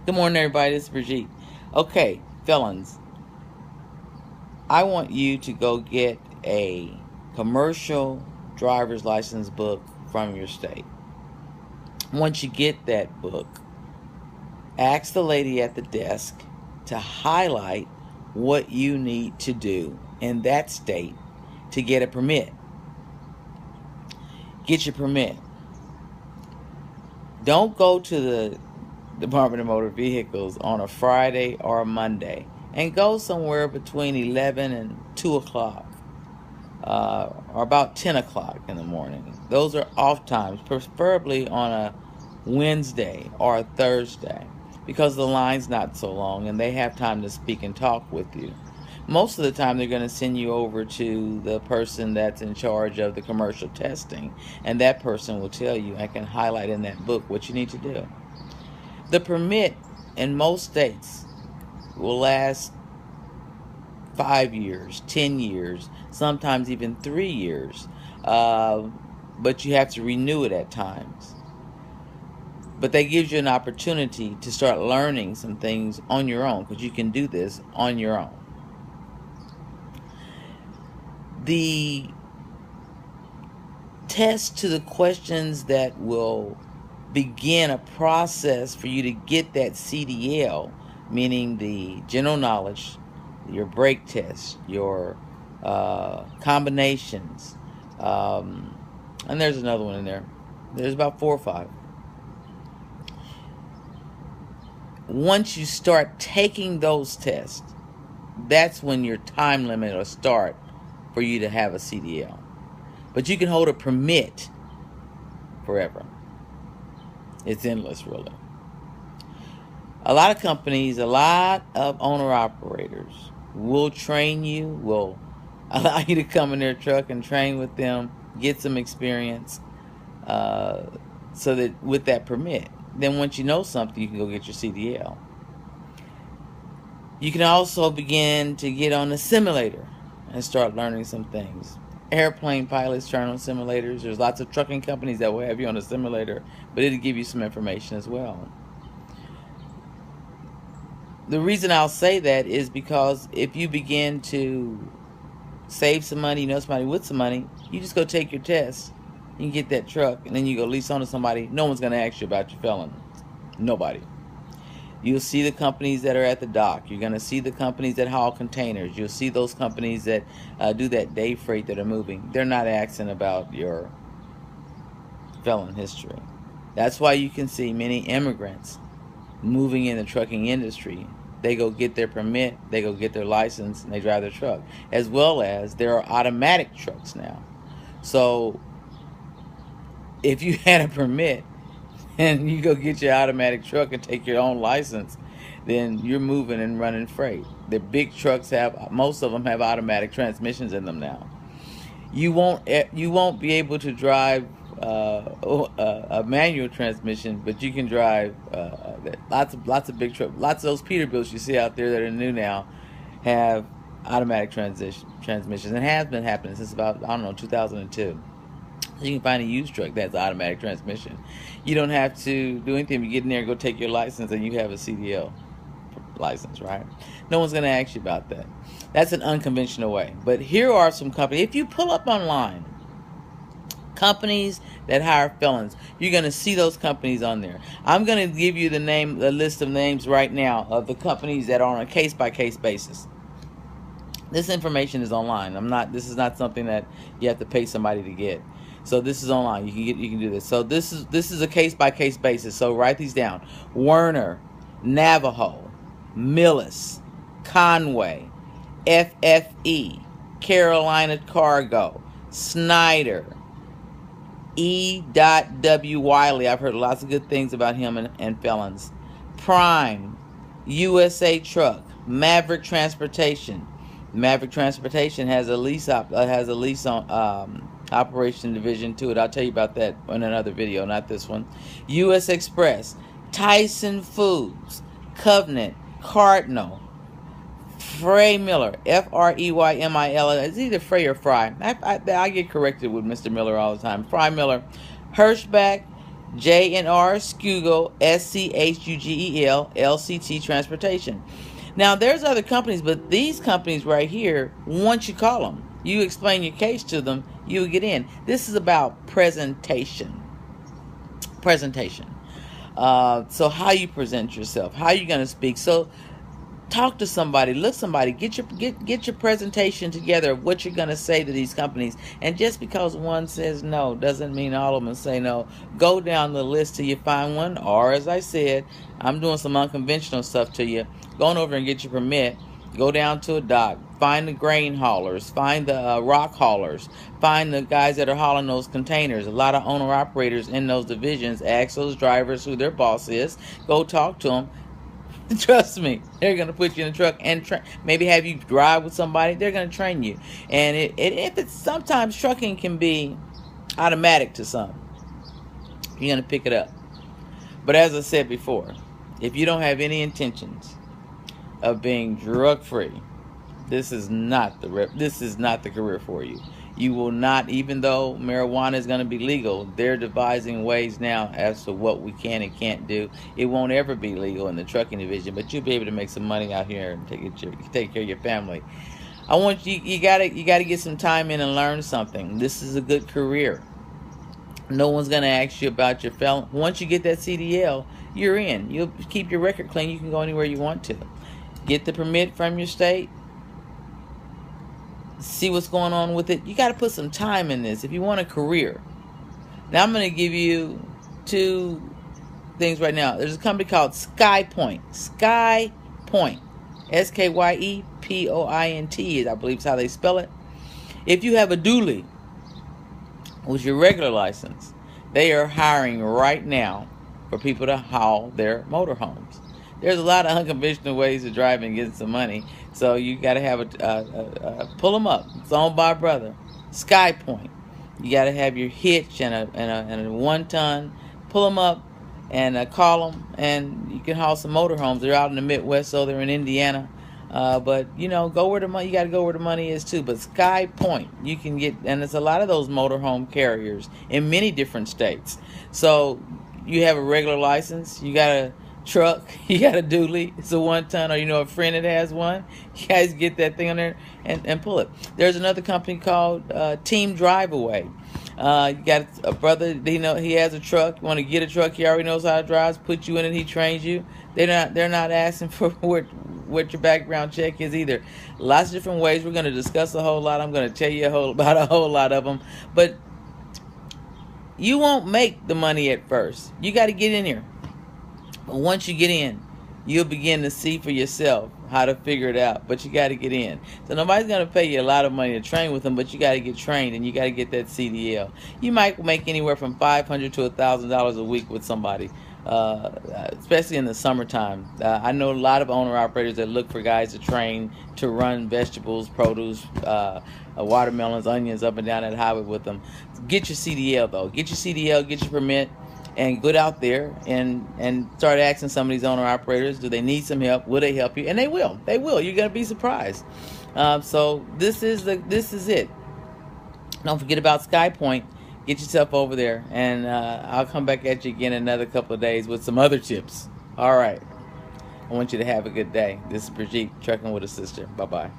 Good morning, everybody. This is Brigitte. Okay, felons, I want you to go get a commercial driver's license book from your state. Once you get that book, ask the lady at the desk to highlight what you need to do in that state to get a permit. Get your permit. Don't go to the Department of Motor Vehicles on a Friday or a Monday, and go somewhere between 11 and 2 o'clock or about 10 o'clock in the morning. Those are off times, preferably on a Wednesday or a Thursday, because the line's not so long and they have time to speak and talk with you. Most of the time they're going to send you over to the person that's in charge of the commercial testing, and that person will tell you and can highlight in that book what you need to do. The permit in most states will last 5 years, 10 years, sometimes even 3 years, but you have to renew it at times. But that gives you an opportunity to start learning some things on your own, because you can do this on your own. The test to the questions that will begin a process for you to get that CDL, meaning the general knowledge, your brake test, your combinations, and there's another one in there. There's about 4 or 5. Once you start taking those tests, that's when your time limit will start for you to have a CDL. But you can hold a permit forever. It's endless, really. A lot of companies, a lot of owner-operators will train you, will allow you to come in their truck and train with them, get some experience, so that with that permit, then once you know something, you can go get your CDL. You can also begin to get on the simulator and start learning some things. Airplane pilots turn on simulators. There's lots of trucking companies that will have you on a simulator, but it'll give you some information as well. The reason I'll say that is because if you begin to save some money, you know somebody with some money, you just go take your test. You can get that truck, and then you go lease on to somebody. No one's going to ask you about your felon. Nobody. You'll see the companies that are at the dock. You're going to see the companies that haul containers. You'll see those companies that do that day freight that are moving. They're not asking about your felon history. That's why you can see many immigrants moving in the trucking industry. They go get their permit, they go get their license, and they drive their truck. As well as there are automatic trucks now. So if you had a permit and you go get your automatic truck and take your own license, then you're moving and running freight. The big trucks most of them have automatic transmissions in them now. You won't be able to drive a manual transmission, but you can drive lots of big trucks. Lots of those Peterbilts you see out there that are new now have automatic transmissions, and has been happening since about 2002. You can find a used truck that's automatic transmission. You don't have to do anything. You get in there and go take your license, and you have a CDL license, right? No one's going to ask you about that. That's an unconventional way. But here are some companies. If you pull up online, companies that hire felons, you're going to see those companies on there. I'm going to give you the list of names right now of the companies that are on a case-by-case basis. This information is online. This is not something that you have to pay somebody to get. So this is online. You can do this. So this is a case-by-case basis. So write these down: Werner, Navajo, Millis, Conway, FFE, Carolina Cargo, Snyder, E.W. Wiley. I've heard lots of good things about him and felons. Prime, USA Truck, Maverick Transportation. Maverick Transportation has a lease on operation division to it. I'll tell you about that in another video, not this one. U.S. Express, Tyson Foods, Covenant, Cardinal, Frey Miller, F-R-E-Y-M-I-L. It's either Frey or Fry. I get corrected with Mr. Miller all the time. Fry Miller, Hirschbach, J&R Schugel, SCHUGEL, LCT Transportation. Now, there's other companies, but these companies right here, once you call them, you explain your case to them, you get in. This is about presentation. So how you present yourself, how you going to speak. So talk to somebody, look somebody, get your presentation together of what you're going to say to these companies. And just because one says no doesn't mean all of them say no. Go down the list till you find one, or as I said, I'm doing some unconventional stuff to you. Going over and get your permit. Go down to a dock, find the grain haulers, find the rock haulers, find the guys that are hauling those containers. A lot of owner-operators in those divisions. Ask those drivers who their boss is. Go talk to them. Trust me, they're going to put you in a truck and maybe have you drive with somebody. They're going to train you. And if it's sometimes trucking can be automatic to some, you're going to pick it up. But as I said before, if you don't have any intentions of being drug-free, this is not the career for you. You will not, even though marijuana is going to be legal, they're devising ways now as to what we can and can't do. It won't ever be legal in the trucking division, but you'll be able to make some money out here and take care of your family. I want you gotta get some time in and learn something. This is a good career. No one's going to ask you about your felon. Once you get that CDL, you're in. You'll keep your record clean. You can go anywhere you want to. Get the permit from your state. See what's going on with it. You got to put some time in this if you want a career. Now I'm going to give you two things right now. There's a company called SkyPoint. SkyPoint. SKYEPOINT, I believe is how they spell it. If you have a dually, with your regular license, they are hiring right now for people to haul their motorhomes. There's a lot of unconventional ways to drive and get some money, so you got to have pull them up. It's owned by a brother. SkyPoint. You got to have your hitch and a 1-ton. Pull them up and call them, and you can haul some motorhomes. They're out in the Midwest, so they're in Indiana. But go where the money. You got to go where the money is too. But SkyPoint, you can get, and it's a lot of those motorhome carriers in many different states. So you have a regular license. You got a truck. You got a dually. It's a 1-ton, or a friend that has one. You guys get that thing on there and pull it. There's another company called Team Drive Away. You got a brother. He has a truck. You want to get a truck? He already knows how to drive. Put you in it. He trains you. They're not asking for what your background check is either. Lots of different ways. We're going to discuss a whole lot. I'm going to tell you about a whole lot of them. But you won't make the money at first. You got to get in here. But once you get in, you'll begin to see for yourself how to figure it out. But you got to get in. So nobody's going to pay you a lot of money to train with them, but you got to get trained and you got to get that CDL. You might make anywhere from $500 to $1,000 a week with somebody. Especially in the summertime. I know a lot of owner-operators that look for guys to train to run vegetables, produce, watermelons, onions up and down that highway with them. Get your CDL, though. Get your CDL, get your permit, and get out there and start asking some of these owner-operators, do they need some help? Will they help you? And they will. They will. You're going to be surprised. So this is it. Don't forget about SkyPoint. Get yourself over there, and I'll come back at you again in another couple of days with some other tips. All right. I want you to have a good day. This is Brigitte, Trucking with a Sister. Bye-bye.